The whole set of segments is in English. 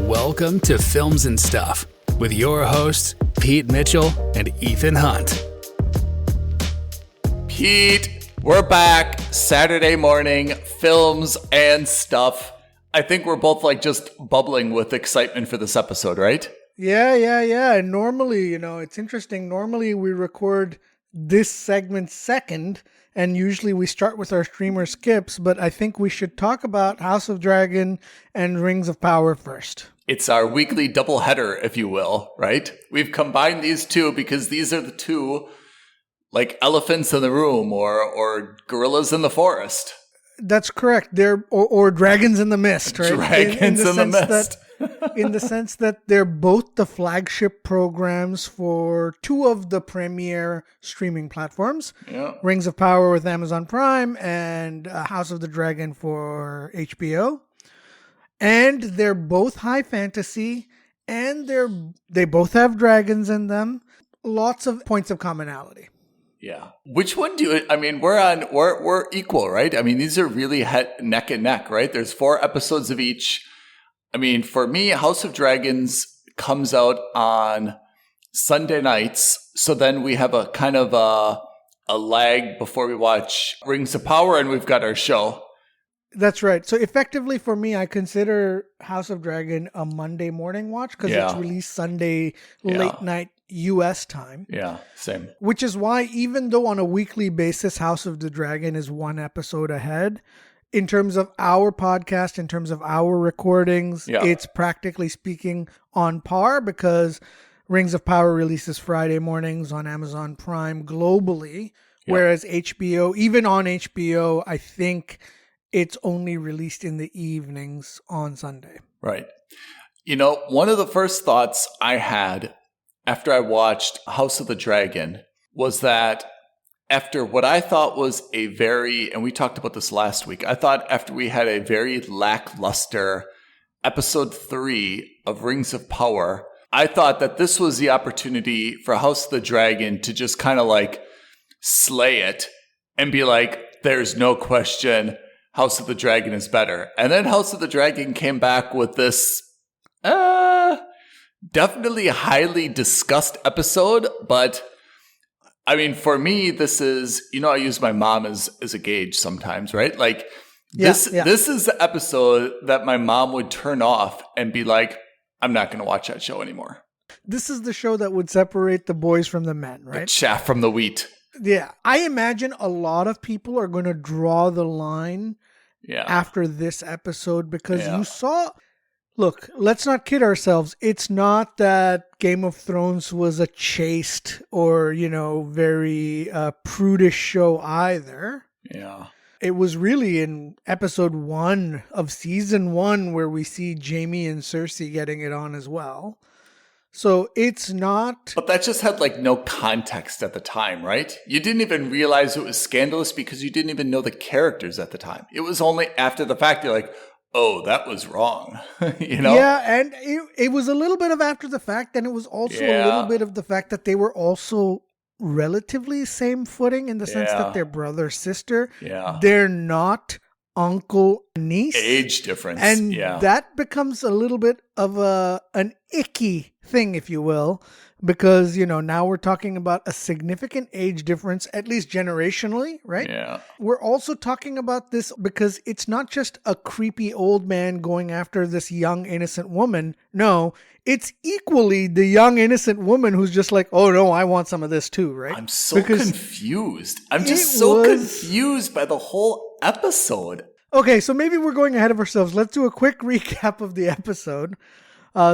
Welcome to Films and Stuff with your hosts, Pete Mitchell and Ethan Hunt. Pete, we're back Saturday morning, Films and Stuff. I think we're both just bubbling with excitement for this episode, right? Yeah. And normally, it's interesting. Normally we record this segment second, and usually we start with our streamer skips, but I think we should talk about House of Dragon and Rings of Power first. It's our weekly doubleheader, if you will, right? We've combined these two because these are the two, elephants in the room or gorillas in the forest. That's correct. They're or dragons in the mist, right? Dragons in the mist. In the sense that they're both the flagship programs for two of the premier streaming platforms. Yeah. Rings of Power with Amazon Prime and House of the Dragon for HBO. And they're both high fantasy, and they both have dragons in them. Lots of points of commonality. Yeah. Which one we're equal, right? I mean, these are really neck and neck, right? There's 4 episodes of each. I mean, for me, House of Dragons comes out on Sunday nights. So then we have a kind of a lag before we watch Rings of Power, and we've got our show. That's right. So effectively for me, I consider House of Dragon a Monday morning watch because it's released Sunday late night US time. Yeah, same. Which is why even though on a weekly basis, House of the Dragon is 1 episode ahead, in terms of our podcast, in terms of our recordings, it's practically speaking on par because Rings of Power releases Friday mornings on Amazon Prime globally, whereas HBO, even on HBO, I think it's only released in the evenings on Sunday. Right. One of the first thoughts I had after I watched House of the Dragon was that after what I thought was and we talked about this last week, I thought after we had a very lackluster episode 3 of Rings of Power, I thought that this was the opportunity for House of the Dragon to just kind of slay it and be there's no question House of the Dragon is better. And then House of the Dragon came back with this definitely highly discussed episode. But I mean, for me, this is, I use my mom as a gauge sometimes, right? This is the episode that my mom would turn off and be like, I'm not going to watch that show anymore. This is the show that would separate the boys from the men, right? The chaff from the wheat. Yeah. I imagine a lot of people are going to draw the line after this episode because you saw... Look, let's not kid ourselves. It's not that Game of Thrones was a chaste or, very prudish show either. Yeah. It was really in episode 1 of season 1 where we see Jaime and Cersei getting it on as well. So it's not... But that just had no context at the time, right? You didn't even realize it was scandalous because you didn't even know the characters at the time. It was only after the fact you're like, oh, that was wrong. Yeah, and it was a little bit of after the fact, and it was also a little bit of the fact that they were also relatively same footing in the sense that they're brother, sister. Yeah. They're not uncle, niece. Age difference. And that becomes a little bit of an icky thing, if you will, because, now we're talking about a significant age difference, at least generationally, right? Yeah. We're also talking about this because it's not just a creepy old man going after this young, innocent woman. No, it's equally the young, innocent woman who's just like, oh, no, I want some of this too, right? I'm so confused. I'm just so confused by the whole episode. Okay, so maybe we're going ahead of ourselves. Let's do a quick recap of the episode.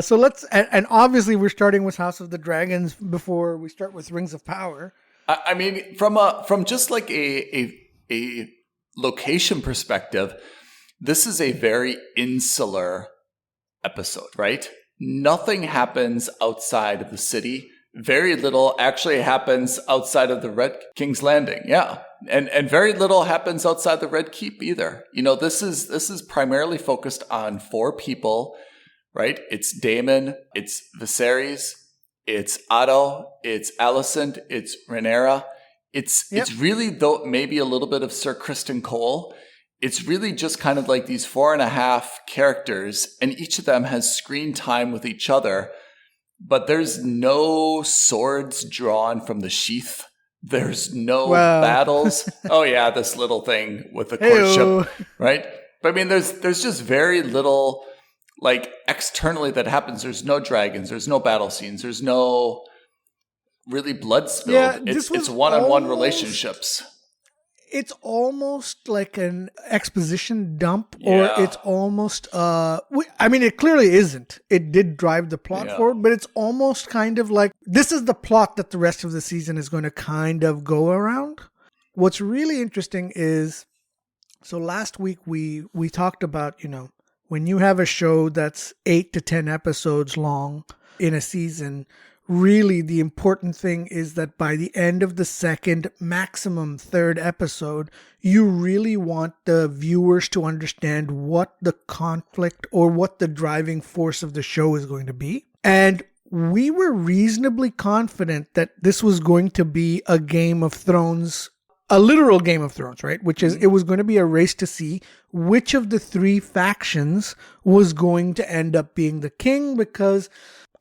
So let's, and obviously we're starting with House of the Dragons before we start with Rings of Power. I mean, from just a location perspective, this is a very insular episode, right? Nothing happens outside of the city. Very little actually happens outside of the Red King's Landing. Yeah. And very little happens outside the Red Keep either. This is primarily focused on 4 people. Right? It's Daemon, it's Viserys, it's Otto, it's Alicent, it's Rhaenyra. It's really, though, maybe a little bit of Sir Criston Cole. it's really just kind of like these 4.5 characters, and each of them has screen time with each other, but there's no swords drawn from the sheath. There's no battles. Oh yeah, this little thing with the courtship, right? But I mean, there's just very little like externally that happens. There's no dragons. There's no battle scenes. There's no really blood spilled. Yeah, it's one-on-one relationships. It's almost like an exposition dump, or it's almost, I mean, it clearly isn't. It did drive the plot forward, but it's almost kind of like, this is the plot that the rest of the season is going to kind of go around. What's really interesting is, so last week we talked about, when you have a show that's 8 to 10 episodes long in a season, really the important thing is that by the end of the second, maximum third episode, you really want the viewers to understand what the conflict or what the driving force of the show is going to be. And we were reasonably confident that this was going to be a Game of Thrones, a literal Game of Thrones, right? Which is, it was going to be a race to see which of the 3 factions was going to end up being the king, because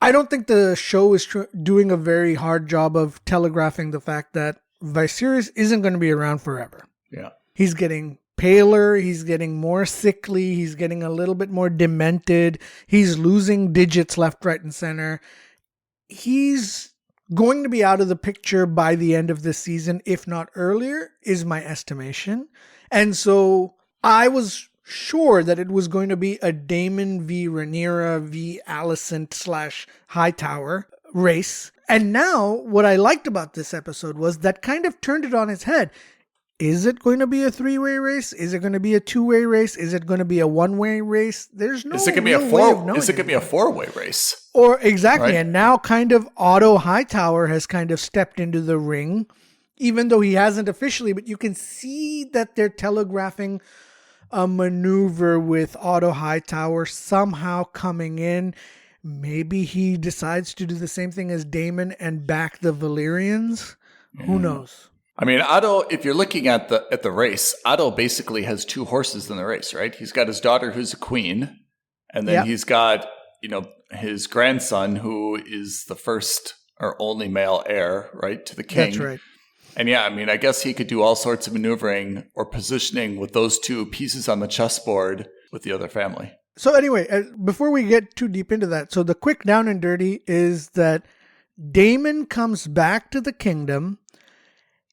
I don't think the show is doing a very hard job of telegraphing the fact that Viserys isn't going to be around forever. Yeah. He's getting paler. He's getting more sickly. He's getting a little bit more demented. He's losing digits left, right, and center. He's going to be out of the picture by the end of this season, if not earlier, is my estimation. And so I was sure that it was going to be a Daemon v. Rhaenyra v. Alicent / Hightower race. And now what I liked about this episode was that kind of turned it on its head. Is it going to be a 3-way race? Is it going to be a 2-way race? Is it going to be a 1-way race? There's no Is it going to be a 4-way race? Or exactly. Right? And now kind of Otto Hightower has kind of stepped into the ring, even though he hasn't officially, but you can see that they're telegraphing a maneuver with Otto Hightower somehow coming in. Maybe he decides to do the same thing as Daemon and back the Valyrians. Who knows? I mean, Otto, if you're looking at the race, Otto basically has 2 horses in the race, right? He's got his daughter who's a queen, and then he's got, his grandson who is the first or only male heir, right, to the king. That's right. And yeah, I mean, I guess he could do all sorts of maneuvering or positioning with those 2 pieces on the chessboard with the other family. So anyway, before we get too deep into that, so the quick down and dirty is that Daemon comes back to the kingdom.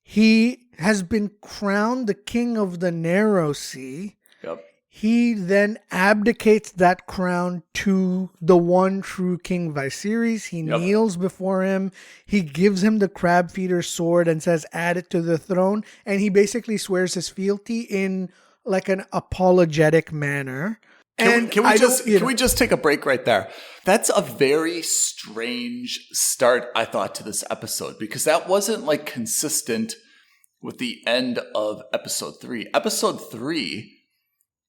He has been crowned the king of the Narrow Sea. Yep. He then abdicates that crown to the one true King Viserys. He kneels before him. He gives him the crab feeder sword and says, add it to the throne. And he basically swears his fealty in like an apologetic manner. Can we just take a break right there? That's a very strange start, I thought, to this episode, because that wasn't like consistent with the end of episode 3. Episode 3,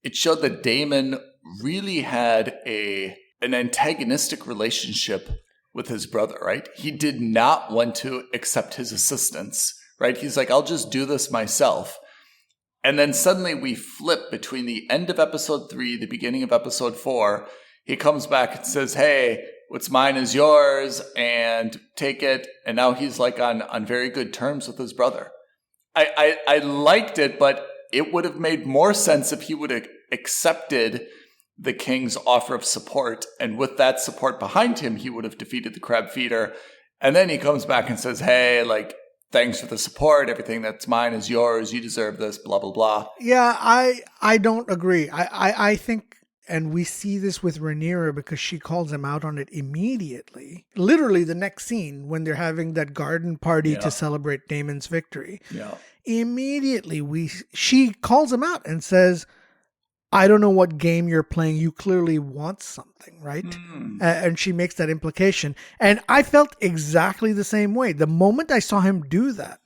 it showed that Daemon really had an antagonistic relationship with his brother, right? He did not want to accept his assistance, right? He's like, I'll just do this myself. And then suddenly we flip between the end of episode 3, the beginning of episode 4. He comes back and says, hey, what's mine is yours, and take it. And now he's like on very good terms with his brother. I liked it, but it would have made more sense if he would have accepted the king's offer of support. And with that support behind him, he would have defeated the crab feeder. And then he comes back and says, hey, like, thanks for the support. Everything that's mine is yours. You deserve this, blah, blah, blah. Yeah, I don't agree. I think, and we see this with Rhaenyra because she calls him out on it immediately. Literally the next scene when they're having that garden party to celebrate Daemon's victory. Yeah. Immediately she calls him out and says, I don't know what game you're playing. You clearly want something, right? And she makes that implication. And I felt exactly the same way. The moment I saw him do that,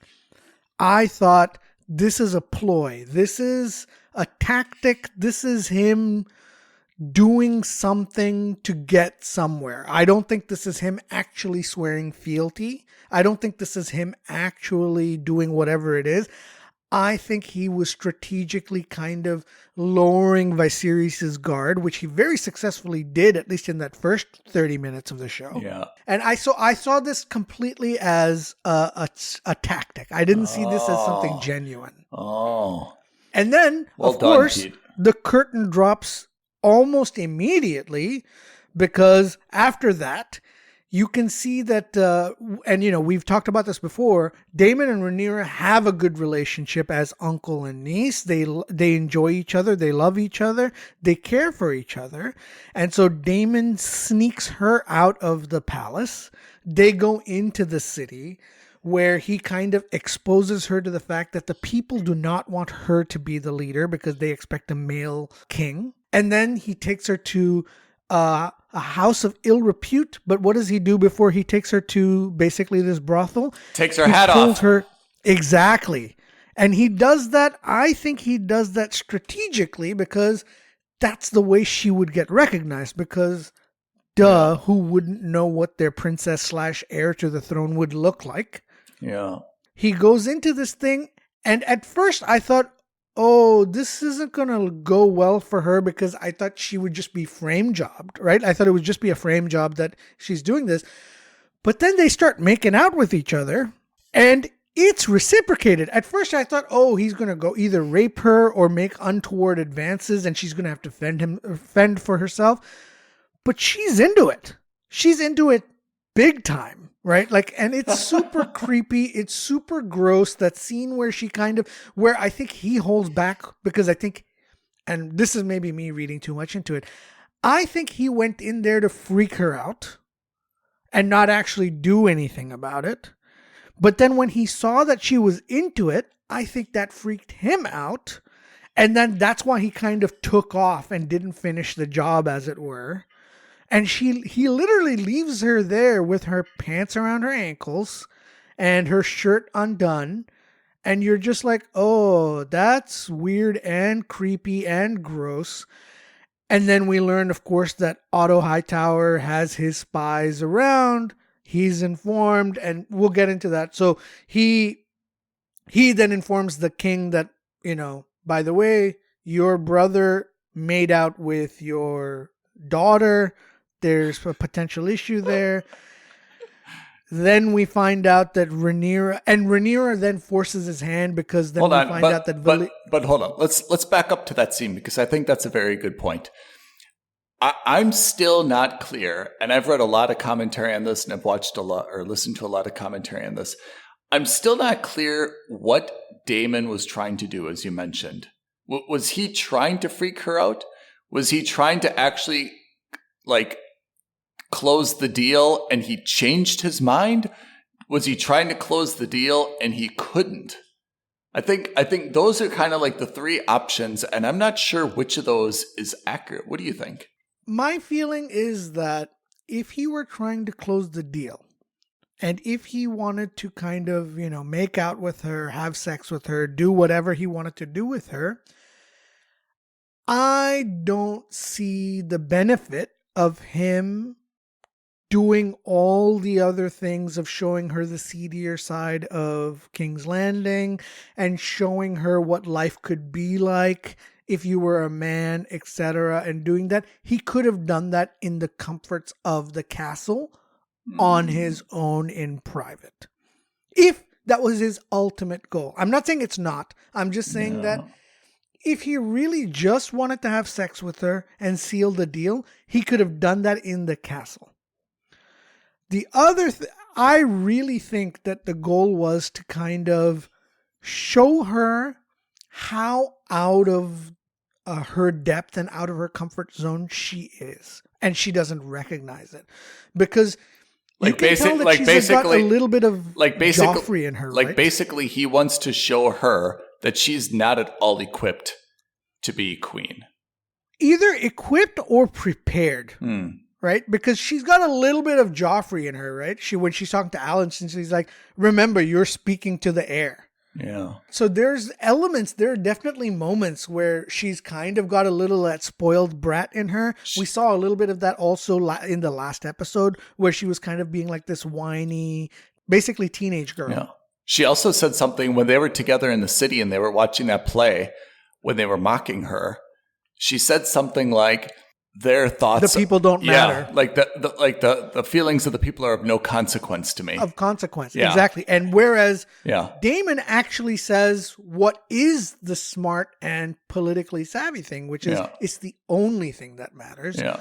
I thought, this is a ploy. This is a tactic. This is him doing something to get somewhere. I don't think this is him actually swearing fealty. I don't think this is him actually doing whatever it is. I think he was strategically kind of lowering Viserys' guard, which he very successfully did, at least in that first 30 minutes of the show. Yeah. And I saw this completely as a tactic. I didn't see this as something genuine. Oh. And then, of course, the curtain drops almost immediately, because after that, you can see that, and we've talked about this before, Daemon and Rhaenyra have a good relationship as uncle and niece. They enjoy each other. They love each other. They care for each other. And so Daemon sneaks her out of the palace. They go into the city, where he kind of exposes her to the fact that the people do not want her to be the leader because they expect a male king. And then he takes her to a house of ill repute. But what does he do before he takes her to basically this brothel? Takes her hat off. Exactly. And he does that. I think he does that strategically because that's the way she would get recognized. Because who wouldn't know what their princess / heir to the throne would look like? Yeah. He goes into this thing, and at first I thought, oh, this isn't going to go well for her, because I thought she would just be frame jobbed, right? I thought it would just be a frame job that she's doing this. But then they start making out with each other, and it's reciprocated. At first I thought, oh, he's going to go either rape her or make untoward advances, and she's going to have to fend for herself. But she's into it. She's into it big time. Right? And it's super creepy. It's super gross. That scene where where I think he holds back, because I think, and this is maybe me reading too much into it, I think he went in there to freak her out and not actually do anything about it. But then when he saw that she was into it, I think that freaked him out. And then that's why he kind of took off and didn't finish the job, as it were. And he literally leaves her there with her pants around her ankles and her shirt undone. And you're just like, oh, that's weird and creepy and gross. And then we learn, of course, that Otto Hightower has his spies around. He's informed, and we'll get into that. So he then informs the king that, by the way, your brother made out with your daughter. There's a potential issue there. Then we find out that Rhaenyra then forces his hand, because then out that... But hold on. Let's back up to that scene, because I think that's a very good point. I'm still not clear, and I've read a lot of commentary on this, and I've watched a lot or listened to a lot of commentary on this. I'm still not clear what Daemon was trying to do, as you mentioned. Was he trying to freak her out? Was he trying to actually, close the deal and he changed his mind? Was he trying to close the deal and he couldn't? I think those are kind of like the three options, and I'm not sure which of those is accurate. What do you think? My feeling is that if he were trying to close the deal, and if he wanted to kind of, make out with her, have sex with her, do whatever he wanted to do with her, I don't see the benefit of him doing all the other things of showing her the seedier side of King's Landing and showing her what life could be like if you were a man, etc. And doing that, he could have done that in the comforts of the castle on his own in private. If that was his ultimate goal. I'm not saying it's not. I'm just saying that if he really just wanted to have sex with her and seal the deal, he could have done that in the castle. The other I really think that the goal was to kind of show her how out of her depth and out of her comfort zone she is, and she doesn't recognize it, because you can tell that she's got a little bit of Joffrey in her. Basically, he wants to show her that she's not at all equipped to be queen, either equipped or prepared. Right? Because she's got a little bit of Joffrey in her, right? When she's talking to Alan, she's like, remember, you're speaking to the heir. Yeah. So there are definitely moments where she's kind of got a little of that spoiled brat in her. We saw a little bit of that also in the last episode, where she was kind of being like this whiny, basically teenage girl. Yeah. She also said something when they were together in the city and they were watching that play, when they were mocking her. She said something like, their thoughts, the people don't matter. Like the feelings of the people are of no consequence to me. Of consequence, exactly. And whereas Yeah. Damon actually says what is the smart and politically savvy thing, which is it's the only thing that matters. Yeah.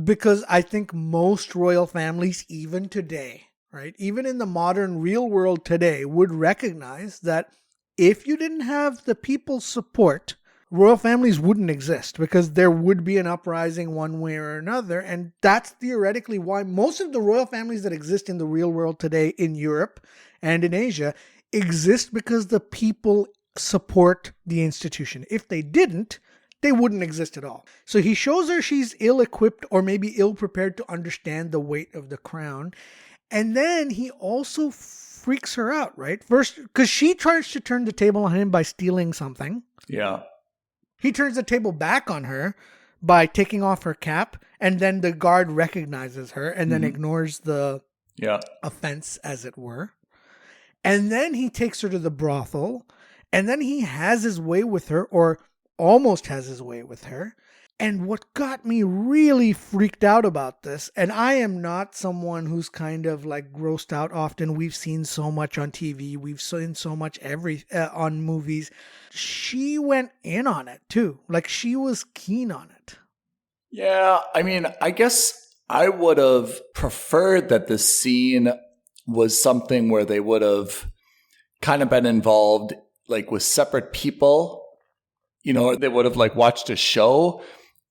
Because I think most royal families, even today, right, even in the modern real world today, would recognize that if you didn't have the people's support, royal families wouldn't exist, because there would be an uprising one way or another. And that's theoretically why most of the royal families that exist in the real world today in Europe and in Asia exist, because the people support the institution. If they didn't, they wouldn't exist at all. So he shows her she's ill-equipped or maybe ill-prepared to understand the weight of the crown. And then he also freaks her out, right? First, because she tries to turn the table on him by stealing something. Yeah. He turns the table back on her by taking off her cap, and then the guard recognizes her and then ignores the offense, as it were. And then he takes her to the brothel, and then he has his way with her, or almost has his way with her. And what got me really freaked out about this, and I am not someone who's kind of like grossed out often. We've seen so much on TV. We've seen so much on movies. She went in on it too. Like, she was keen on it. Yeah. I mean, I guess I would have preferred that this scene was something where they would have kind of been involved, like with separate people. You know, they would have like watched a show.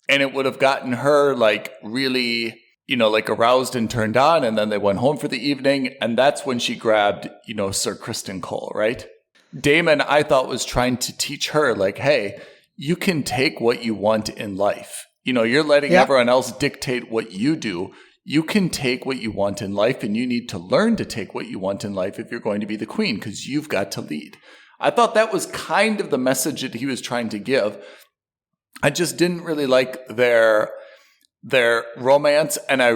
And it would have gotten her like really, you know, like aroused and turned on. And then they went home for the evening. And that's when she grabbed, you know, Sir Kristen Cole, right? Damon, I thought, was trying to teach her like, hey, you can take what you want in life. You know, you're letting everyone else dictate what you do. You can take what you want in life, and you need to learn to take what you want in life if you're going to be the queen, because you've got to lead. I thought that was kind of the message that he was trying to give. I just didn't really like their romance. And I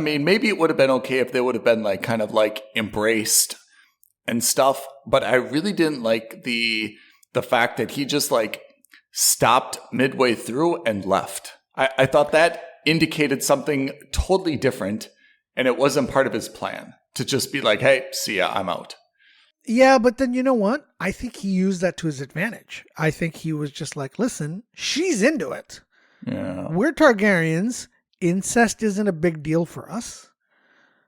mean, maybe it would have been okay if they would have been like kind of like embraced and stuff. But I really didn't like the fact that he just like stopped midway through and left. I thought that indicated something totally different. And it wasn't part of his plan to just be like, hey, see ya, I'm out. Yeah, but then you know what? I think he used that to his advantage. I think he was just like, listen, she's into it. Yeah. We're Targaryens. Incest isn't a big deal for us.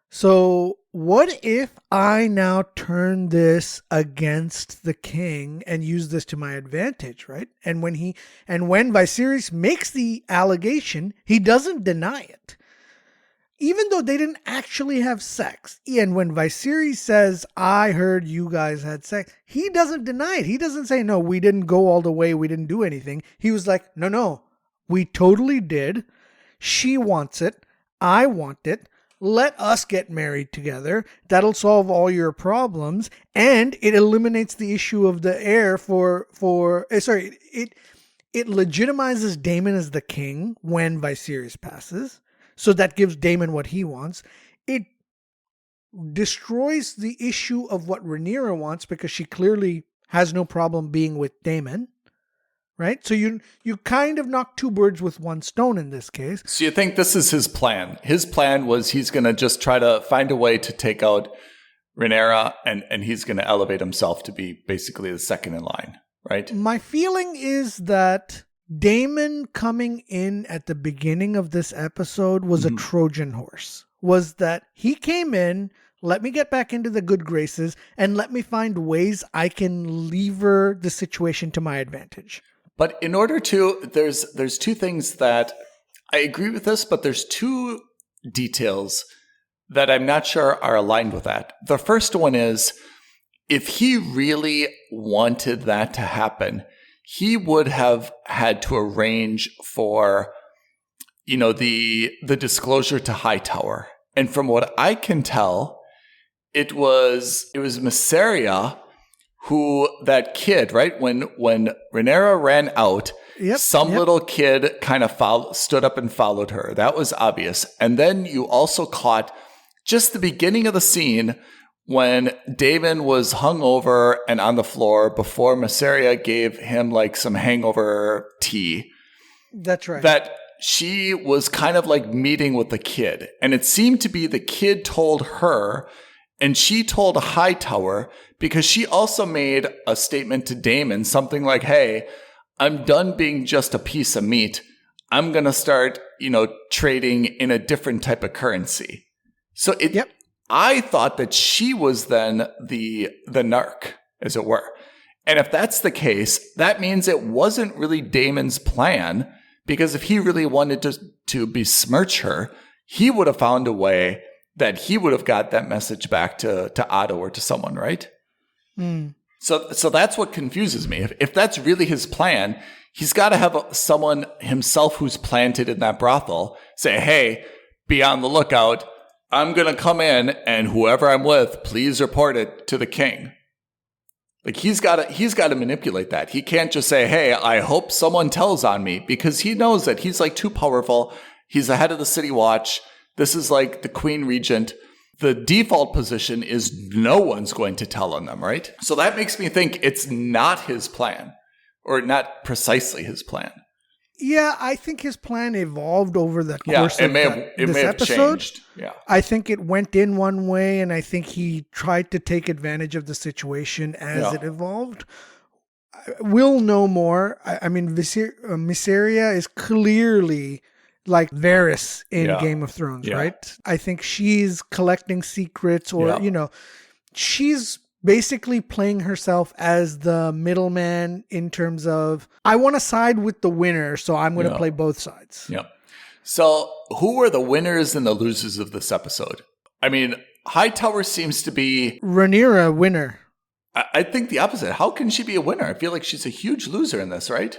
So what if I now turn this against the king and use this to my advantage, right? And when Viserys makes the allegation, he doesn't deny it. Even though they didn't actually have sex. And when Viserys says, I heard you guys had sex, he doesn't deny it. He doesn't say, no, we didn't go all the way. We didn't do anything. He was like, no, we totally did. She wants it. I want it. Let us get married together. That'll solve all your problems. And it eliminates the issue of the heir it legitimizes Daemon as the king when Viserys passes. So that gives Daemon what he wants. It destroys the issue of what Rhaenyra wants, because she clearly has no problem being with Daemon, right? So you kind of knock two birds with one stone in this case. So you think this is his plan? His plan was he's going to just try to find a way to take out Rhaenyra, and he's going to elevate himself to be basically the second in line, right? My feeling is that Daemon coming in at the beginning of this episode was a Trojan horse. Was that he came in, let me get back into the good graces, and let me find ways I can lever the situation to my advantage. But in order to, there's two things that I agree with this, but there's two details that I'm not sure are aligned with that. The first one is, if he really wanted that to happen, he would have had to arrange for, you know, the disclosure to Hightower. And from what I can tell, it was Mysaria who, that kid, right? When Rhaenyra ran out, some little kid kind of stood up and followed her. That was obvious. And then you also caught just the beginning of the scene when Damon was hungover and on the floor before Mysaria gave him like some hangover tea. That's right. That she was kind of like meeting with the kid. And it seemed to be the kid told her, and she told Hightower, because she also made a statement to Damon, something like, hey, I'm done being just a piece of meat. I'm going to start, trading in a different type of currency. So I thought that she was then the narc, as it were. And if that's the case, that means it wasn't really Damon's plan, because if he really wanted to besmirch her, he would have found a way that he would have got that message back to Otto or to someone, right? Mm. So that's what confuses me. If that's really his plan, he's got to have someone himself who's planted in that brothel say, hey, be on the lookout. I'm going to come in, and whoever I'm with, please report it to the king. Like he's got to manipulate that. He can't just say, hey, I hope someone tells on me, because he knows that he's like too powerful. He's the head of the city watch. This is like the queen regent. The default position is no one's going to tell on them, right? So that makes me think it's not his plan, or not precisely his plan. Yeah, I think his plan evolved over the course of this episode. Changed. Yeah, I think it went in one way, and I think he tried to take advantage of the situation as it evolved. We'll know more. I mean, Mysaria is clearly like Varys in Game of Thrones, right? I think she's collecting secrets, or, she's basically playing herself as the middleman in terms of, I want to side with the winner, so I'm going to play both sides. Yeah. So who are the winners and the losers of this episode? I mean, Hightower seems to be... Rhaenyra, winner. I think the opposite. How can she be a winner? I feel like she's a huge loser in this, right?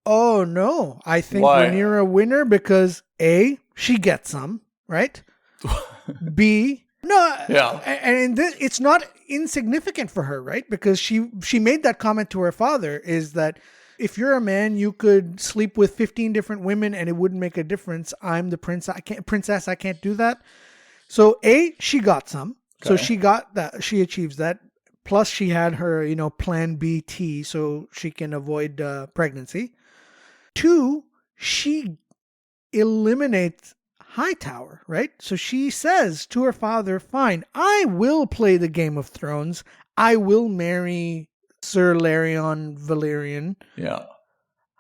Oh, no. I think Rhaenyra winner because A, she gets some, right? B... No, and it's not insignificant for her, right? Because she made that comment to her father, is that if you're a man, you could sleep with 15 different women and it wouldn't make a difference. I'm the princess, I can't do that. So A, she got some. Okay. So she got that, she achieves that. Plus she had her, plan BT, so she can avoid pregnancy. 2, she eliminates Hightower, right? So she says to her father, fine, I will play the Game of Thrones. I will marry Sir Larion Valerian. Yeah.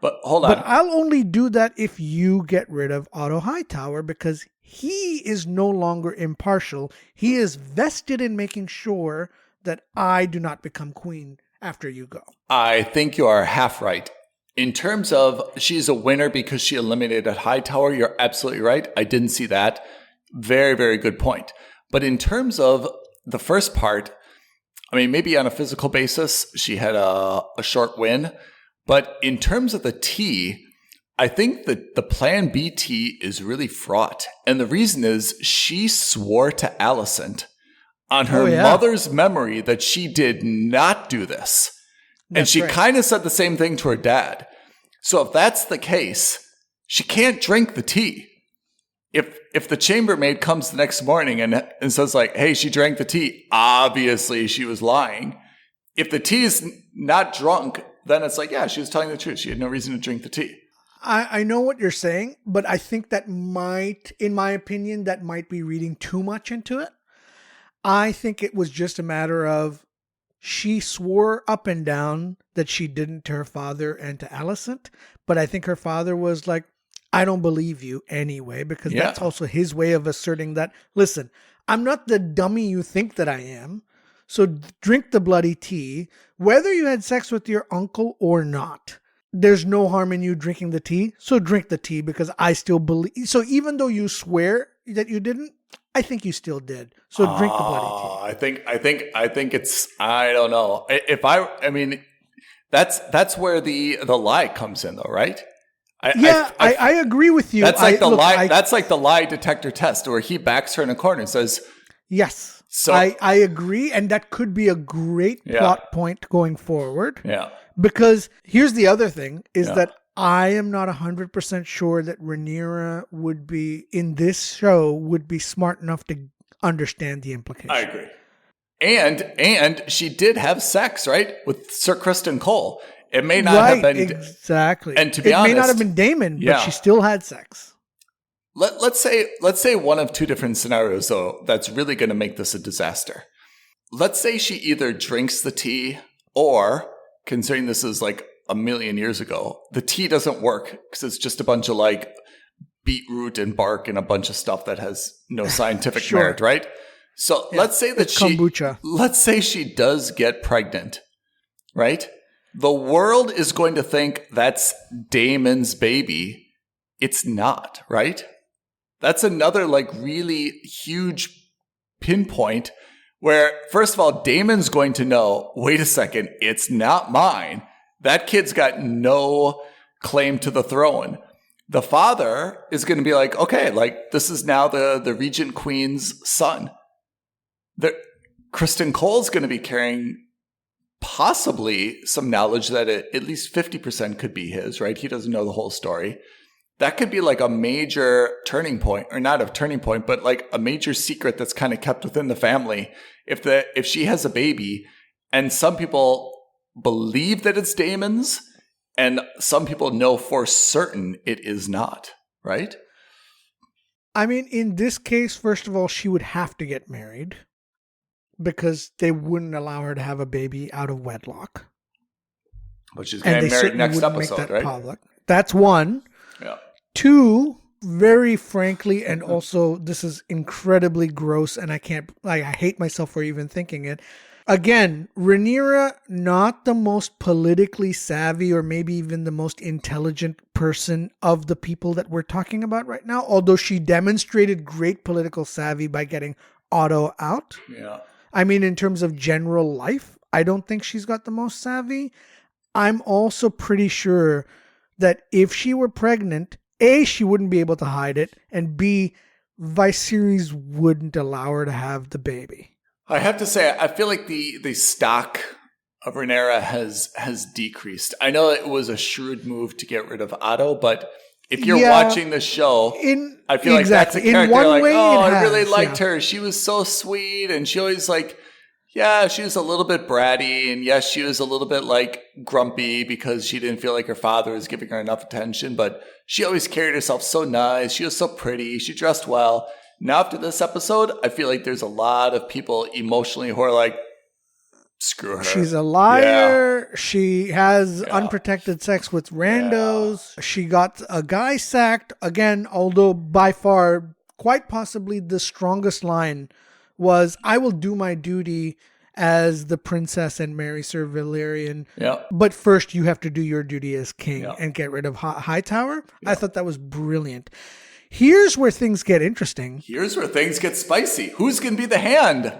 But hold on. But I'll only do that if you get rid of Otto Hightower, because he is no longer impartial. He is vested in making sure that I do not become queen after you go. I think you are half right. In terms of she's a winner because she eliminated Hightower, you're absolutely right. I didn't see that. Very, very good point. But in terms of the first part, I mean, maybe on a physical basis, she had a short win. But in terms of the tea, I think that the Plan B tea is really fraught. And the reason is she swore to Alicent on her mother's memory that she did not do this. And she kind of said the same thing to her dad. So if that's the case, she can't drink the tea. If the chambermaid comes the next morning and says like, hey, she drank the tea, obviously she was lying. If the tea is not drunk, then it's like, yeah, she was telling the truth. She had no reason to drink the tea. I know what you're saying, but I think that might, in my opinion, that might be reading too much into it. I think it was just a matter of, she swore up and down that she didn't to her father and to Alicent, but I think her father was like, I don't believe you anyway, because that's also his way of asserting that, listen, I'm not the dummy you think that I am, so drink the bloody tea, whether you had sex with your uncle or not. There's no harm in you drinking the tea, so drink the tea because I still believe. So even though you swear that you didn't, I think you still did. So drink the bloody tea. I think it's, I don't know. I mean, that's where the lie comes in though, right? I agree with you. That's like lie. That's like the lie detector test where he backs her in a corner and says, yes. So I agree. And that could be a great plot point going forward. Yeah. Because here's the other thing is that I am not 100% sure that Rhaenyra would be, in this show, would be smart enough to understand the implication. I agree. And she did have sex, right? With Sir Kristen Cole. It may not have been exactly. And to be honest, it may not have been Damon, but she still had sex. Let's say one of two different scenarios though that's really going to make this a disaster. Let's say she either drinks the tea or, considering this is like a million years ago, the tea doesn't work because it's just a bunch of like beetroot and bark and a bunch of stuff that has no scientific merit, right? So let's say that let's say she does get pregnant, right? The world is going to think that's Damon's baby. It's not, right? That's another like really huge pinpoint where, first of all, Damon's going to know, wait a second, it's not mine. That kid's got no claim to the throne. The father is going to be like, okay, like this is now the Regent Queen's son. Kristen Cole's going to be carrying possibly some knowledge that at least 50% could be his, right? He doesn't know the whole story. That could be like a major turning point, or not a turning point, but like a major secret that's kind of kept within the family. If she has a baby, and some people believe that it's Damon's, and some people know for certain it is not, right? I mean, in this case, first of all, she would have to get married because they wouldn't allow her to have a baby out of wedlock. But she's getting married next episode, right? Public. That's one. Yeah. Two, very frankly, and also this is incredibly gross, and I hate myself for even thinking it. Again, Rhaenyra, not the most politically savvy or maybe even the most intelligent person of the people that we're talking about right now, although she demonstrated great political savvy by getting Otto out. Yeah. I mean, in terms of general life, I don't think she's got the most savvy. I'm also pretty sure that if she were pregnant, A, she wouldn't be able to hide it, and B, Viserys wouldn't allow her to have the baby. I have to say, I feel like the stock of Rhaenyra has decreased. I know it was a shrewd move to get rid of Otto, but if you're watching the show, I feel like that's a character I really liked her. She was so sweet, and she always she was a little bit bratty, and yes, she was a little bit like grumpy because she didn't feel like her father was giving her enough attention, but she always carried herself so nice. She was so pretty. She dressed well. Now, after this episode, I feel like there's a lot of people emotionally who are like, screw her. She's a liar. Yeah. She has unprotected sex with randos. Yeah. She got a guy sacked. Again, although by far, quite possibly the strongest line was, I will do my duty as the princess and marry Sir Valerian. Yeah. But first, you have to do your duty as king and get rid of Hightower. Yeah. I thought that was brilliant. Here's where things get interesting. Here's where things get spicy. Who's going to be the hand?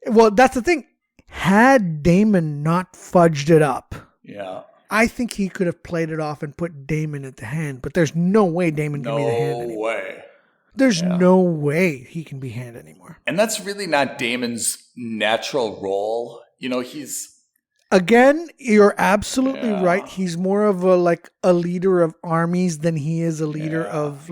Well, that's the thing. Had Daemon not fudged it up, I think he could have played it off and put Daemon at the hand. But there's no way Daemon can be the hand anymore. No way. There's no way he can be hand anymore. And that's really not Daemon's natural role. You know, he's... Again, you're absolutely right. He's more of a leader of armies than he is a leader of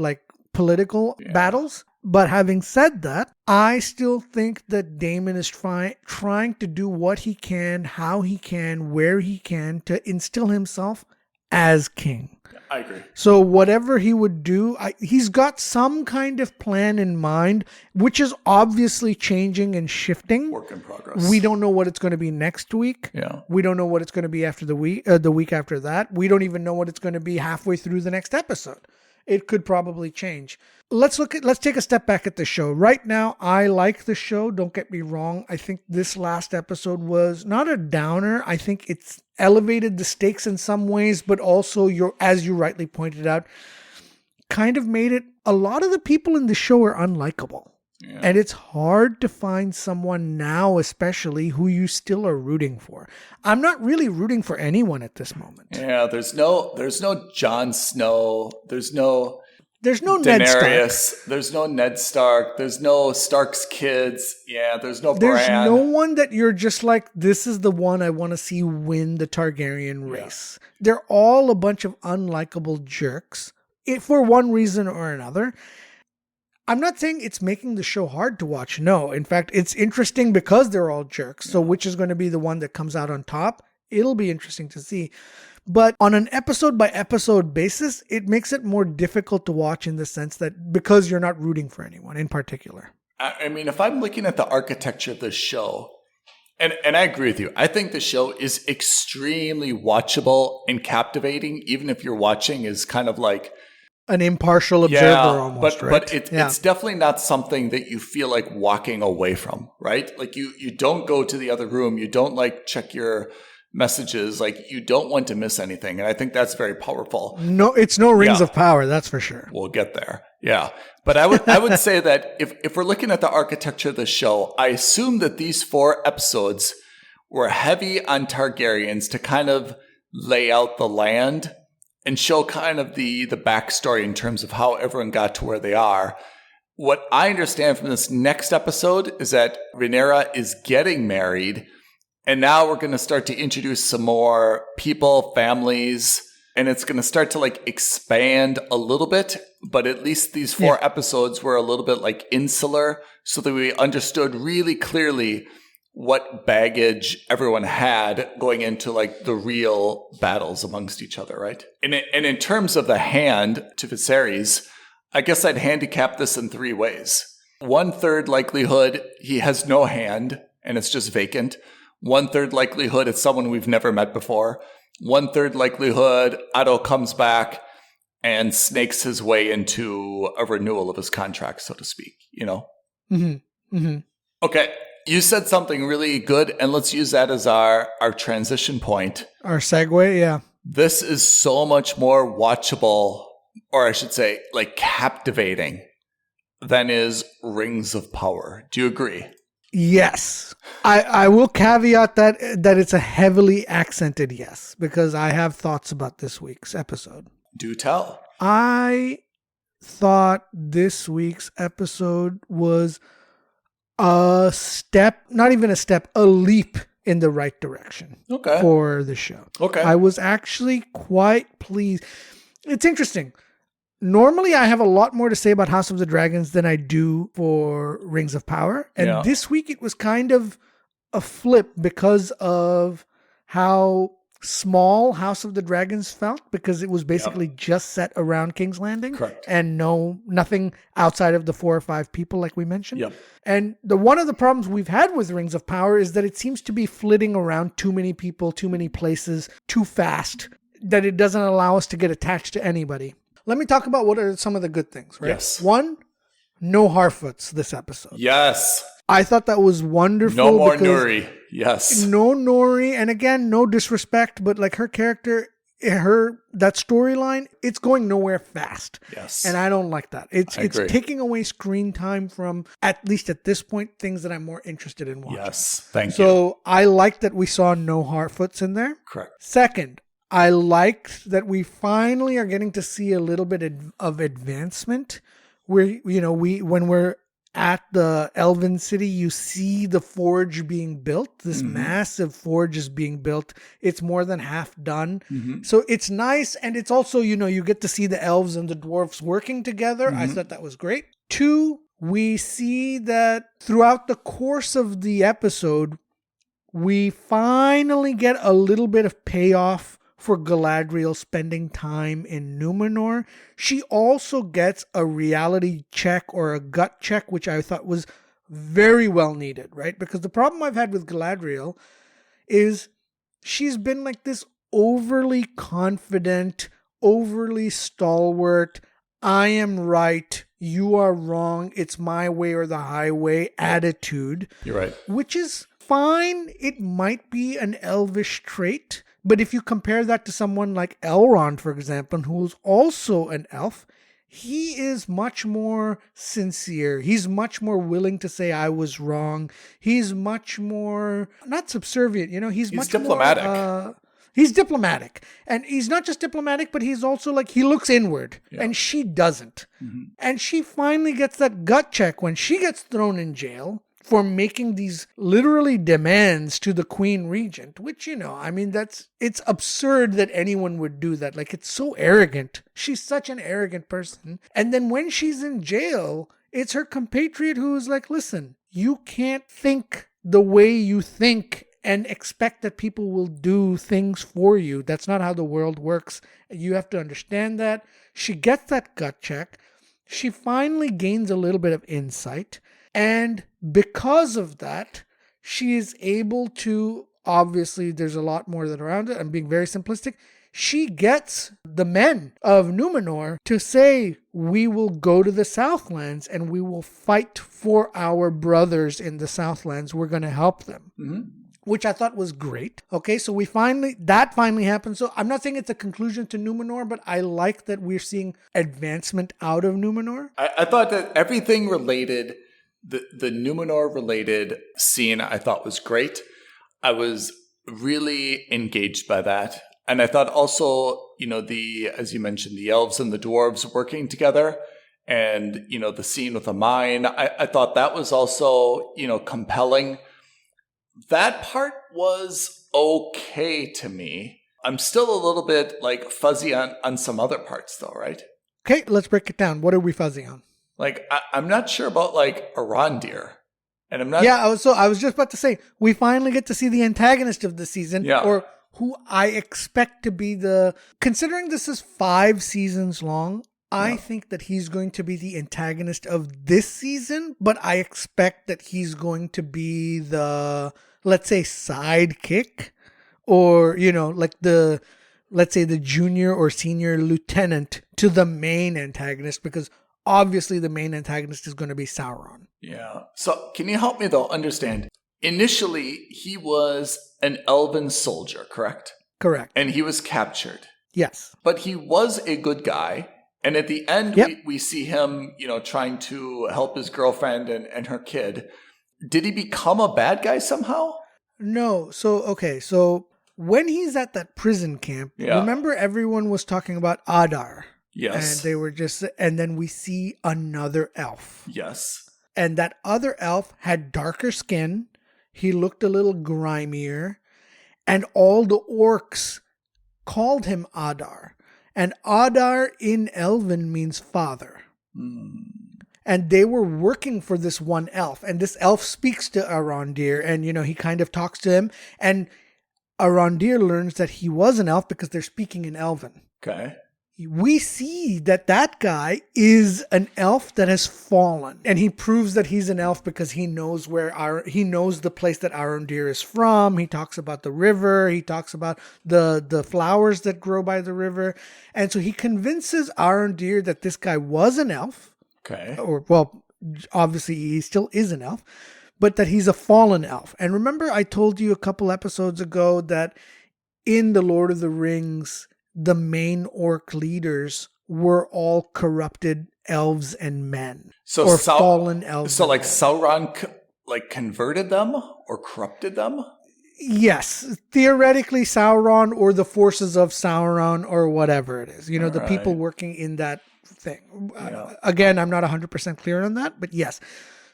political battles. But having said that, I still think that Daemon is trying to do what he can, how he can, where he can to instill himself as king. I agree. So whatever he would do, he's got some kind of plan in mind, which is obviously changing and shifting. Work in progress. We don't know what it's going to be next week. Yeah. We don't know what it's going to be after the week after that. We don't even know what it's going to be halfway through the next episode. It could probably change. Let's take a step back at the show. Right now, I like the show. Don't get me wrong. I think this last episode was not a downer. I think it's elevated the stakes in some ways, but also, as you rightly pointed out, kind of made it, a lot of the people in the show are unlikable. Yeah. And it's hard to find someone now, especially, who you still are rooting for. I'm not really rooting for anyone at this moment. Yeah, there's no Jon Snow. There's no Daenerys, Ned Stark. There's no Ned Stark. There's no Stark's kids. Yeah, there's no Bran. There's no one that you're just like, this is the one I want to see win the Targaryen race. Yeah. They're all a bunch of unlikable jerks for one reason or another. I'm not saying it's making the show hard to watch. No. In fact, it's interesting because they're all jerks. So which is going to be the one that comes out on top? It'll be interesting to see. But on an episode by episode basis, it makes it more difficult to watch in the sense that because you're not rooting for anyone in particular. I mean, if I'm looking at the architecture of this show, and I agree with you, I think the show is extremely watchable and captivating, even if you're watching is kind of like an impartial observer almost, right? But it's definitely not something that you feel like walking away from, right? Like you don't go to the other room. You don't like check your messages. Like you don't want to miss anything. And I think that's very powerful. No, it's no Rings of Power. That's for sure. We'll get there. Yeah. But I would say that if we're looking at the architecture of the show, I assume that these 4 episodes were heavy on Targaryens to kind of lay out the land and show kind of the backstory in terms of how everyone got to where they are. What I understand from this next episode is that Rhaenyra is getting married, and now we're going to start to introduce some more people, families, and it's going to start to like expand a little bit. But at least these 4 episodes were a little bit like insular, so that we understood really clearly what baggage everyone had going into like the real battles amongst each other, right? And in terms of the hand to Viserys, I guess I'd handicap this in 3 ways. 1/3 likelihood he has no hand and it's just vacant. 1/3 likelihood it's someone we've never met before. 1/3 likelihood Otto comes back and snakes his way into a renewal of his contract, so to speak, you know? Mm-hmm. Mm-hmm. Okay. You said something really good, and let's use that as our transition point. Our segue, yeah. This is so much more watchable, or I should say, like captivating, than is Rings of Power. Do you agree? Yes. I will caveat that it's a heavily accented yes, because I have thoughts about this week's episode. Do tell. I thought this week's episode was a step, not even a step, a leap in the right direction for the show. Okay. I was actually quite pleased. It's interesting. Normally, I have a lot more to say about House of the Dragons than I do for Rings of Power. And this week, it was kind of a flip because of how small House of the Dragons felt, because it was basically just set around King's Landing. Correct. And nothing outside of the 4 or 5 people like we mentioned. Yep. And one of the problems we've had with Rings of Power is that it seems to be flitting around too many people, too many places, too fast, that it doesn't allow us to get attached to anybody. Let me talk about what are some of the good things, right? Yes. 1, no Harfoots this episode. Yes. I thought that was wonderful. No more Nuri. Yes. No Nuri. And again, no disrespect, but like her character, that storyline, it's going nowhere fast. Yes. And I don't like that. It's taking away screen time from, at least at this point, things that I'm more interested in watching. Yes. Thank you. So I like that we saw no Harfoots in there. Correct. Second, I liked that we finally are getting to see a little bit of advancement where, when we're at the Elven city, you see the forge being built. This massive forge is being built. It's more than half done. Mm-hmm. So it's nice. And it's also, you get to see the elves and the dwarves working together. Mm-hmm. I thought that was great. 2, we see that throughout the course of the episode, we finally get a little bit of payoff for Galadriel spending time in Numenor. She also gets a reality check or a gut check, which I thought was very well needed, right? Because the problem I've had with Galadriel is she's been like this overly confident, overly stalwart, I am right, you are wrong, it's my way or the highway attitude. You're right. Which is fine. It might be an elvish trait. But if you compare that to someone like Elrond, for example, who's also an elf, he is much more sincere. He's much more willing to say, I was wrong. He's much more, not subservient, he's much diplomatic. He's diplomatic. And he's not just diplomatic, but he's also like, he looks inward. Yeah. And she doesn't. Mm-hmm. And she finally gets that gut check when she gets thrown in jail for making these literally demands to the Queen Regent, which, it's absurd that anyone would do that. Like, it's so arrogant. She's such an arrogant person. And then when she's in jail, It's her compatriot who is like, listen, you can't think the way you think and expect that people will do things for you. That's not how the world works. You have to understand that. She gets that gut check. She finally gains a little bit of insight. And because of that, she is able to, obviously, there's a lot more that around it. I'm being very simplistic. She gets the men of Numenor to say, we will go to the Southlands and we will fight for our brothers in the Southlands. We're going to help them. Mm-hmm. Which I thought was great. Okay, so that finally happened. So I'm not saying it's a conclusion to Numenor, but I like that we're seeing advancement out of Numenor. I thought that everything related, the Numenor related scene I thought was great. I was really engaged by that. And I thought also, as you mentioned, the elves and the dwarves working together and, the scene with the mine, I thought that was also, compelling. That part was okay to me. I'm still a little bit fuzzy on some other parts though, right? Okay, let's break it down. What are we fuzzy on? I'm not sure about Arondir. And I'm not. Yeah, I was just about to say, we finally get to see the antagonist of the season, or who I expect to be considering this is 5 seasons long, I think that he's going to be the antagonist of this season, but I expect that he's going to be the, let's say, sidekick, or, let's say the junior or senior lieutenant to the main antagonist, because obviously the main antagonist is going to be Sauron. Yeah. So can you help me though understand? Initially, he was an elven soldier, correct? Correct. And he was captured. Yes. But he was a good guy. And at the end, we see him, trying to help his girlfriend and her kid. Did he become a bad guy somehow? No. So when he's at that prison camp, remember everyone was talking about Adar. Yes. And they were and then we see another elf. Yes. And that other elf had darker skin. He looked a little grimier. And all the orcs called him Adar. And Adar in Elven means father. And they were working for this one elf. And this elf speaks to Arondir. And, he kind of talks to him. And Arondir learns that he was an elf because they're speaking in Elven. Okay. We see that guy is an elf that has fallen. And he proves that he's an elf because he knows he knows the place that Arondir is from. He talks about the river. He talks about the flowers that grow by the river. And so he convinces Arondir that this guy was an elf. Okay. Or, well, obviously he still is an elf, but that he's a fallen elf. And remember I told you a couple episodes ago that in The Lord of the Rings, the main orc leaders were all corrupted elves and men, or fallen elves. So, Sauron, converted them or corrupted them. Yes, theoretically, Sauron or the forces of Sauron or whatever it is. The people working in that thing. Again, I'm not 100% clear on that, but yes.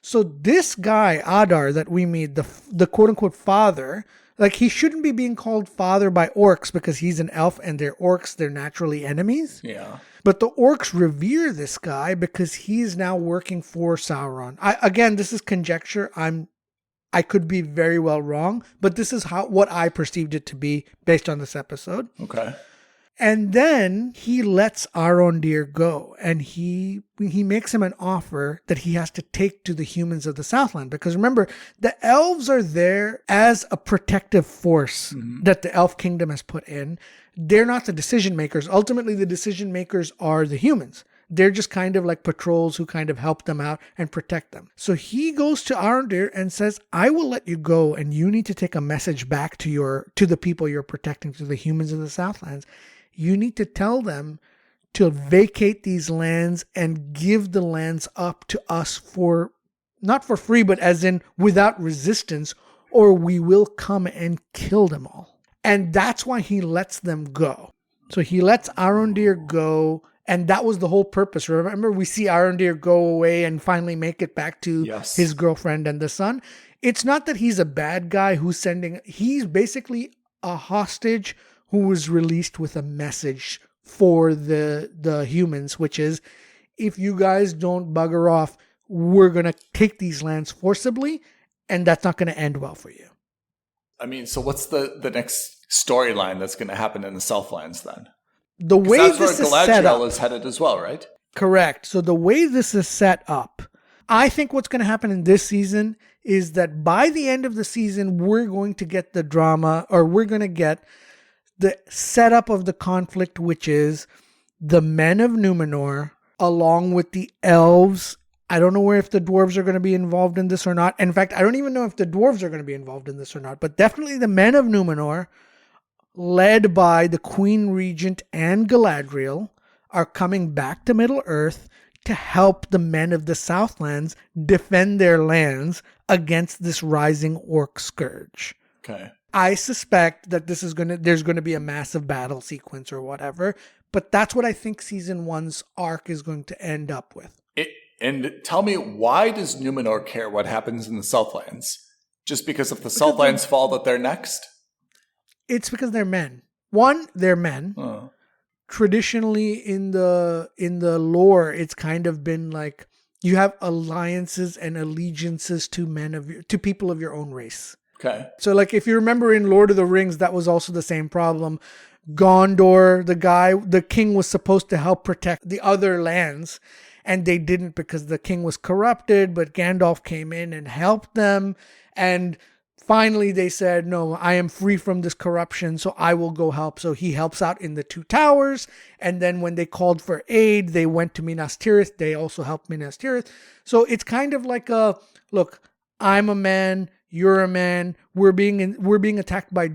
So this guy Adar that we meet, the quote unquote father. He shouldn't be being called father by orcs because he's an elf and they're orcs. They're naturally enemies. Yeah. But the orcs revere this guy because he's now working for Sauron. Again, this is conjecture. I could be very well wrong, but this is what I perceived it to be based on this episode. Okay. And then he lets Arondir go, and he makes him an offer that he has to take to the humans of the Southland. Because remember, the elves are there as a protective force that the elf kingdom has put in. They're not the decision makers. Ultimately, the decision makers are the humans. They're just kind of like patrols who kind of help them out and protect them. So he goes to Arondir and says, I will let you go, and you need to take a message back to the people you're protecting, to the humans of the Southlands. You need to tell them to vacate these lands and give the lands up to us not for free, but as in without resistance, or we will come and kill them all. And that's why he lets them go. So he lets Arondir go, and that was the whole purpose. Remember, we see Arondir go away and finally make it back to his girlfriend and the son. It's not that he's a bad guy he's basically a hostage who was released with a message for the humans, which is, if you guys don't bugger off, we're going to take these lands forcibly, and that's not going to end well for you. I mean, so what's the next storyline that's going to happen in the Southlands then? The way that's this where is set up Galadriel is headed as well, right? Correct. So the way this is set up, I think what's going to happen in this season is that by the end of the season, we're going to get the drama, or we're going to get the setup of the conflict, which is the men of Numenor, along with the elves. I don't know if the dwarves are going to be involved in this or not. In fact, I don't even know if the dwarves are going to be involved in this or not, but definitely the men of Numenor, led by the Queen Regent and Galadriel, are coming back to Middle-earth to help the men of the Southlands defend their lands against this rising orc scourge. Okay. I suspect that there's going to be a massive battle sequence or whatever, but that's what I think season 1's arc is going to end up with. And tell me, why does Numenor care what happens in the Southlands? Just because if the Southlands fall, that they're next? It's because they're men. One, they're men. Oh. Traditionally in the lore, it's kind of been like you have alliances and allegiances to people of your own race. Okay. So like if you remember in Lord of the Rings, that was also the same problem. Gondor, the king was supposed to help protect the other lands, and they didn't because the king was corrupted, but Gandalf came in and helped them, and finally, they said, no, I am free from this corruption, so I will go help. So he helps out in the Two Towers. And then when they called for aid, they went to Minas Tirith. They also helped Minas Tirith. So it's kind of like look, I'm a man, you're a man. We're being attacked by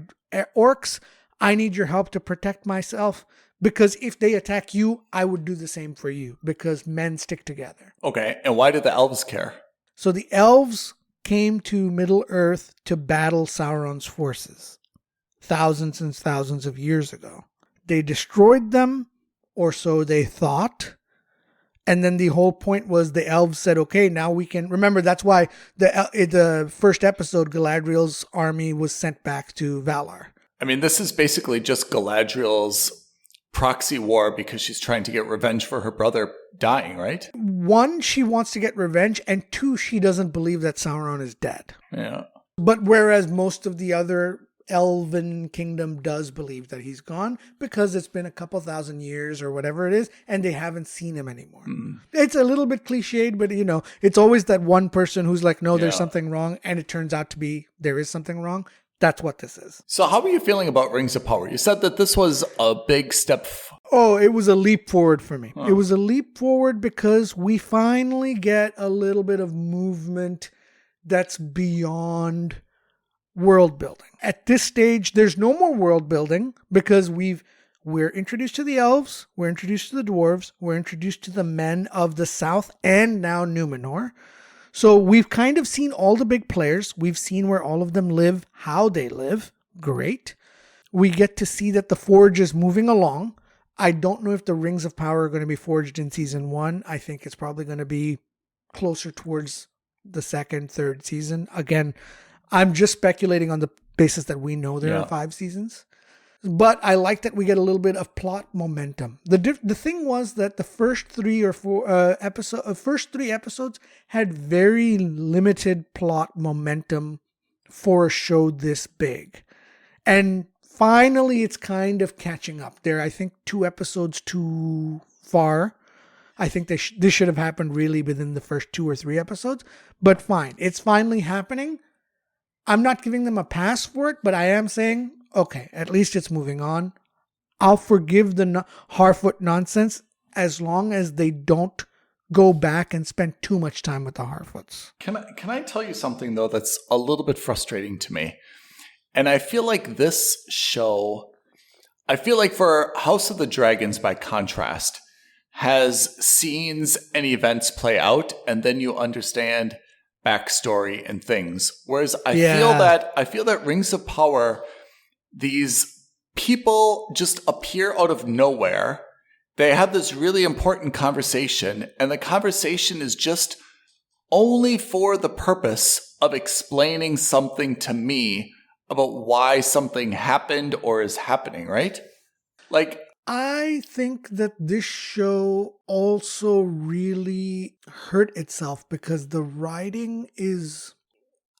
orcs. I need your help to protect myself. Because if they attack you, I would do the same for you. Because men stick together. Okay, and why do the elves care? So the elves came to Middle-earth to battle Sauron's forces thousands and thousands of years ago. They destroyed them, or so they thought. And then the whole point was the elves said, okay, now we can... Remember, that's why the first episode, Galadriel's army was sent back to Valar. I mean, this is basically just Galadriel's proxy war because she's trying to get revenge for her brother dying, right? One, she wants to get revenge, and two, she doesn't believe that Sauron is dead. Yeah. But whereas most of the other elven kingdom does believe that he's gone because it's been a couple thousand years or whatever it is, and they haven't seen him anymore. It's a little bit cliched, but it's always that one person who's like, no, there's something wrong, and it turns out to be there is something wrong. That's what this is. So how are you feeling about Rings of Power? You said that this was a big step. It was a leap forward for me. It was a leap forward because we finally get a little bit of movement that's beyond world building. At this stage, there's no more world building because we're introduced to the elves, we're introduced to the dwarves, we're introduced to the men of the south and now Numenor. So we've kind of seen all the big players. We've seen where all of them live, how they live. Great. We get to see that the Forge is moving along. I don't know if the Rings of Power are going to be forged in season 1. I think it's probably going to be closer towards the second, third season. Again, I'm just speculating on the basis that we know there are 5 seasons. But I like that we get a little bit of plot momentum. The thing was that the first 3 or 4 episodes had very limited plot momentum for a show this big. And finally, it's kind of catching up. They're, I think, 2 episodes too far. I think this should have happened really within the first 2 or 3 episodes. But fine, it's finally happening. I'm not giving them a pass for it, but I am saying, okay, at least it's moving on. I'll forgive the Harfoot nonsense as long as they don't go back and spend too much time with the Harfoots. Can I tell you something, though, that's a little bit frustrating to me? And I feel like this show, for House of the Dragons, by contrast, has scenes and events play out, and then you understand backstory and things. Whereas I feel that Rings of Power, these people just appear out of nowhere. They have this really important conversation, and the conversation is just only for the purpose of explaining something to me about why something happened or is happening, right? Like, I think that this show also really hurt itself because the writing is...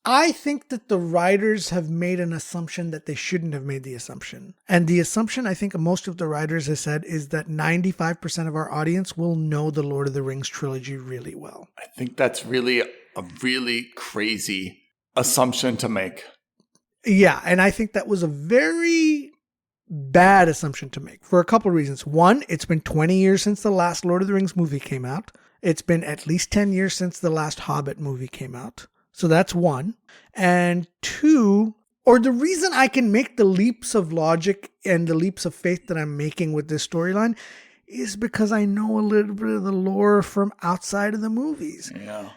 I think that the writers have made an assumption that they shouldn't have made the assumption. And the assumption I think most of the writers have said is that 95% of our audience will know the Lord of the Rings trilogy really well. I think that's really a really crazy assumption to make. Yeah, and I think that was a very bad assumption to make for a couple of reasons. One, it's been 20 years since the last Lord of the Rings movie came out. It's been at least 10 years since the last Hobbit movie came out. So that's one. And two, or the reason I can make the leaps of logic and the leaps of faith that I'm making with this storyline is because I know a little bit of the lore from outside of the movies. Yeah.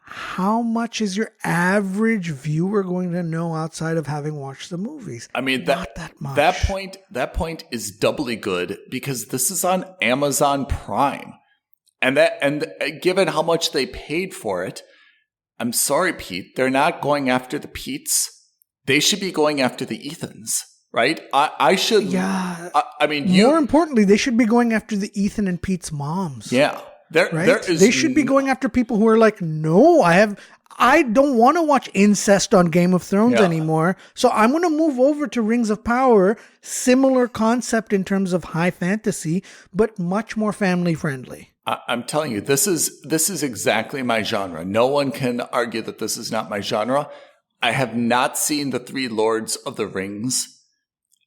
How much is your average viewer going to know outside of having watched the movies? I mean, not that much. That point is doubly good because this is on Amazon Prime. And given how much they paid for it, I'm sorry, Pete, they're not going after the Petes. They should be going after the Ethans, right? I should. Yeah. I mean, more importantly, they should be going after the Ethan and Pete's moms. Yeah. They should be going after people who are like, no, I don't want to watch incest on Game of Thrones anymore. So I'm going to move over to Rings of Power. Similar concept in terms of high fantasy, but much more family friendly. I'm telling you, this is exactly my genre. No one can argue that this is not my genre. I have not seen the Three Lords of the Rings.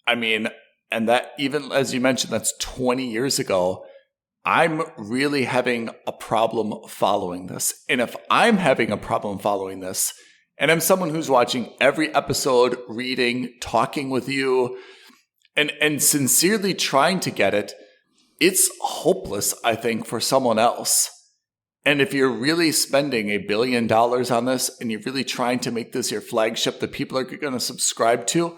I mean, and that, even as you mentioned, that's 20 years ago. I'm really having a problem following this. And if I'm having a problem following this, and I'm someone who's watching every episode, reading, talking with you, and sincerely trying to get it, it's hopeless, I think, for someone else. And if you're really spending $1 billion on this and you're really trying to make this your flagship that people are going to subscribe to,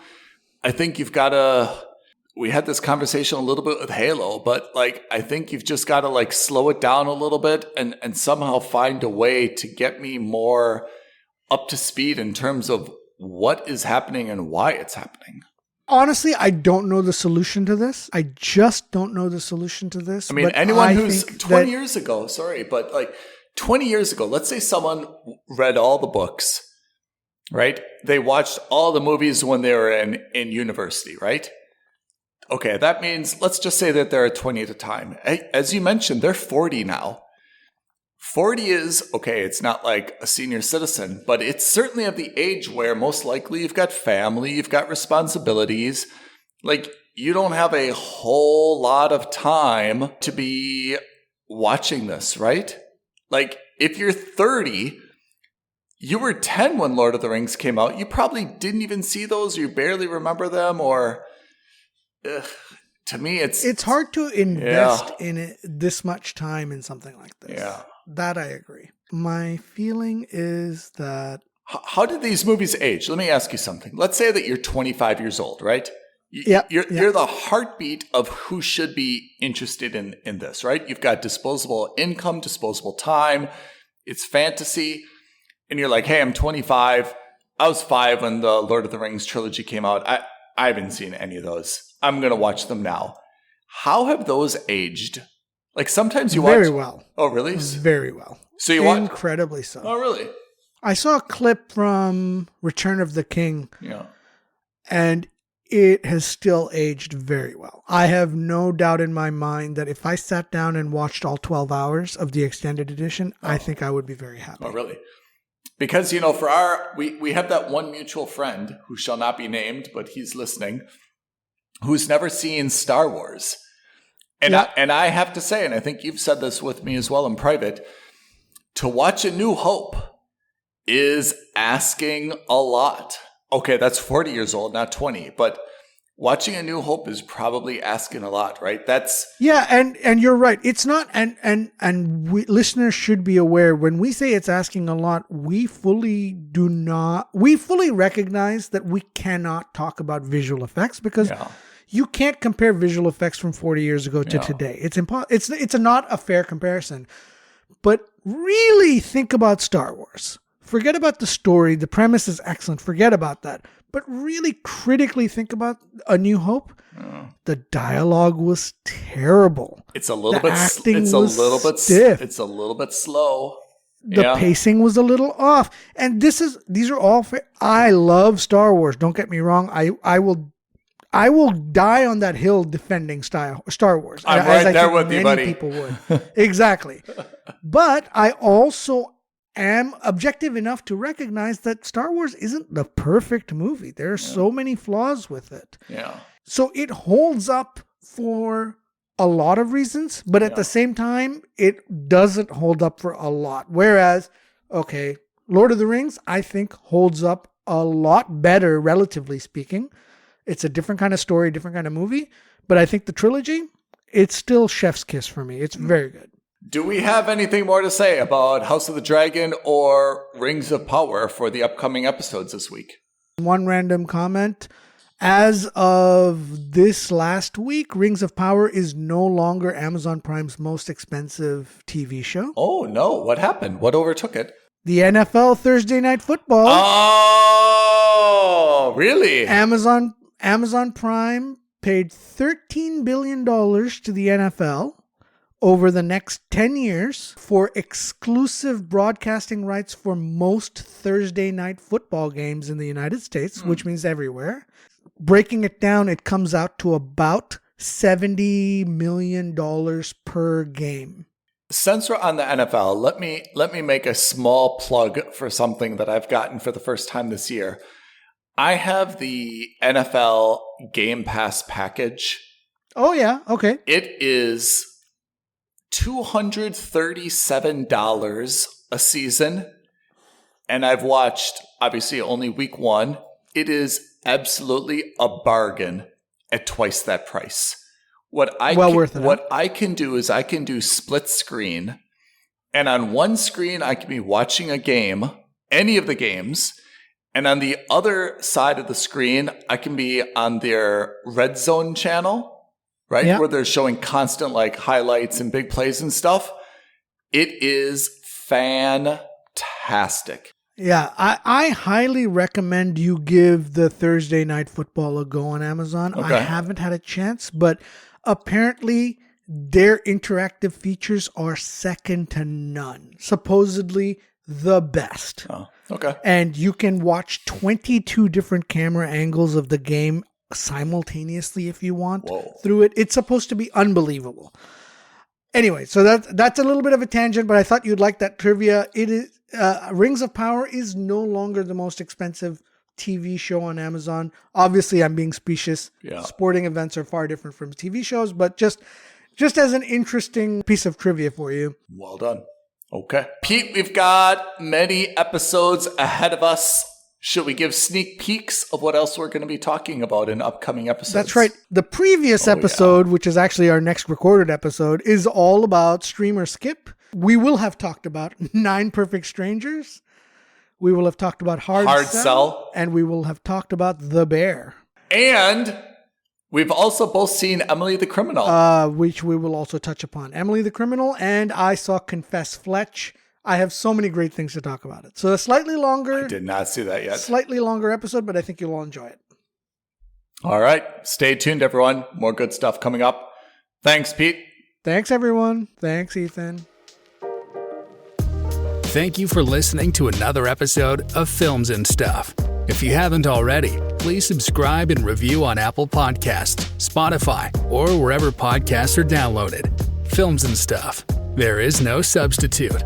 I think you've got to... We had this conversation a little bit with Halo, but I think you've just got to slow it down a little bit and somehow find a way to get me more up to speed in terms of what is happening and why it's happening. Honestly, I don't know the solution to this. I just don't know the solution to this. I mean, anyone who's 20 years ago, sorry, but 20 years ago, let's say someone read all the books, right? They watched all the movies when they were in university, right? Okay, that means, let's just say that they're 20 at a time. As you mentioned, they're 40 now. 40 is, okay, it's not like a senior citizen, but it's certainly of the age where most likely you've got family, you've got responsibilities. You don't have a whole lot of time to be watching this, right? If you're 30, you were 10 when Lord of the Rings came out. You probably didn't even see those, or you barely remember them, or... to me, it's hard to invest in it this much time in something like this. Yeah. That I agree. My feeling is that... How did these movies age? Let me ask you something. Let's say that you're 25 years old, right? You're the heartbeat of who should be interested in this, right? You've got disposable income, disposable time. It's fantasy. And you're like, hey, I'm 25. I was 5 when the Lord of the Rings trilogy came out. I haven't seen any of those. I'm going to watch them now. How have those aged? Sometimes you watch... Very well. Oh, really? Very well. So you watch... Incredibly so. Oh, really? I saw a clip from Return of the King. Yeah. And it has still aged very well. I have no doubt in my mind that if I sat down and watched all 12 hours of the extended edition, I think I would be very happy. Oh, really? Because, for we have that one mutual friend who shall not be named, but he's listening, who's never seen Star Wars. And I have to say, and I think you've said this with me as well in private, to watch A New Hope is asking a lot. Okay, that's 40 years old, not 20, but watching A New Hope is probably asking a lot, right? And you're right. It's not, and listeners should be aware, when we say it's asking a lot, we fully recognize that we cannot talk about visual effects because you can't compare visual effects from 40 years ago to today. It's impossible. It's not a fair comparison. But really think about Star Wars. Forget about the story. The premise is excellent. Forget about that. but really critically think about A New Hope, the dialogue was terrible. It's a little stiff. It's a little bit slow. The pacing was a little off. And these are all I love Star Wars. Don't get me wrong. I will die on that hill defending Star Wars. I'm right there with you, buddy. People would. Exactly. But I also am objective enough to recognize that Star Wars isn't the perfect movie. There are so many flaws with it. Yeah. So it holds up for a lot of reasons, but at the same time, it doesn't hold up for a lot. Whereas, Lord of the Rings, I think holds up a lot better, relatively speaking. It's a different kind of story, different kind of movie, but I think the trilogy, it's still chef's kiss for me. It's very good. Do we have anything more to say about House of the Dragon or Rings of Power for the upcoming episodes this week? One random comment. As of this last week, Rings of Power is no longer Amazon Prime's most expensive TV show. Oh, no. What happened? What overtook it? The NFL Thursday Night Football. Oh, really? Amazon Prime paid $13 billion to the NFL over the next 10 years for exclusive broadcasting rights for most Thursday night football games in the United States, which means everywhere. Breaking it down, it comes out to about $70 million per game. Since we're on the NFL, let me make a small plug for something that I've gotten for the first time this year. I have the NFL Game Pass package. Oh, yeah. Okay. It is $237 a season. And I've watched, obviously, only week one. It is absolutely a bargain at twice that price. What I can do is I can do split screen. And on one screen, I can be watching a game, any of the games. And on the other side of the screen, I can be on their Red Zone channel, right? Yeah. Where they're showing constant like highlights and big plays and stuff. It is fantastic. Yeah, I highly recommend you give the Thursday Night Football a go on Amazon. Okay. I haven't had a chance, but apparently their interactive features are second to none. Supposedly the best. Oh, okay. And you can watch 22 different camera angles of the game simultaneously if you want through it. It's supposed to be unbelievable. Anyway, so that's a little bit of a tangent, but I thought you'd like that trivia. It is Rings of Power is no longer the most expensive TV show on Amazon. Obviously, I'm being specious. Yeah. Sporting events are far different from TV shows, but just as an interesting piece of trivia for you. Well done. Okay. Pete, we've got many episodes ahead of us. Should we give sneak peeks of what else we're going to be talking about in upcoming episodes? That's right. The previous episode, which is actually our next recorded episode, is all about Streamer Skip. We will have talked about 9 Perfect Strangers. We will have talked about Hard Sell. And we will have talked about The Bear. And we've also both seen Emily the Criminal. Which we will also touch upon. Emily the Criminal, and I saw Confess Fletch. I have so many great things to talk about it. So a slightly longer... I did not see that yet. Slightly longer episode, but I think you'll all enjoy it. All right. Stay tuned, everyone. More good stuff coming up. Thanks, Pete. Thanks, everyone. Thanks, Ethan. Thank you for listening to another episode of Films and Stuff. If you haven't already, please subscribe and review on Apple Podcasts, Spotify, or wherever podcasts are downloaded. Films and Stuff. There is no substitute.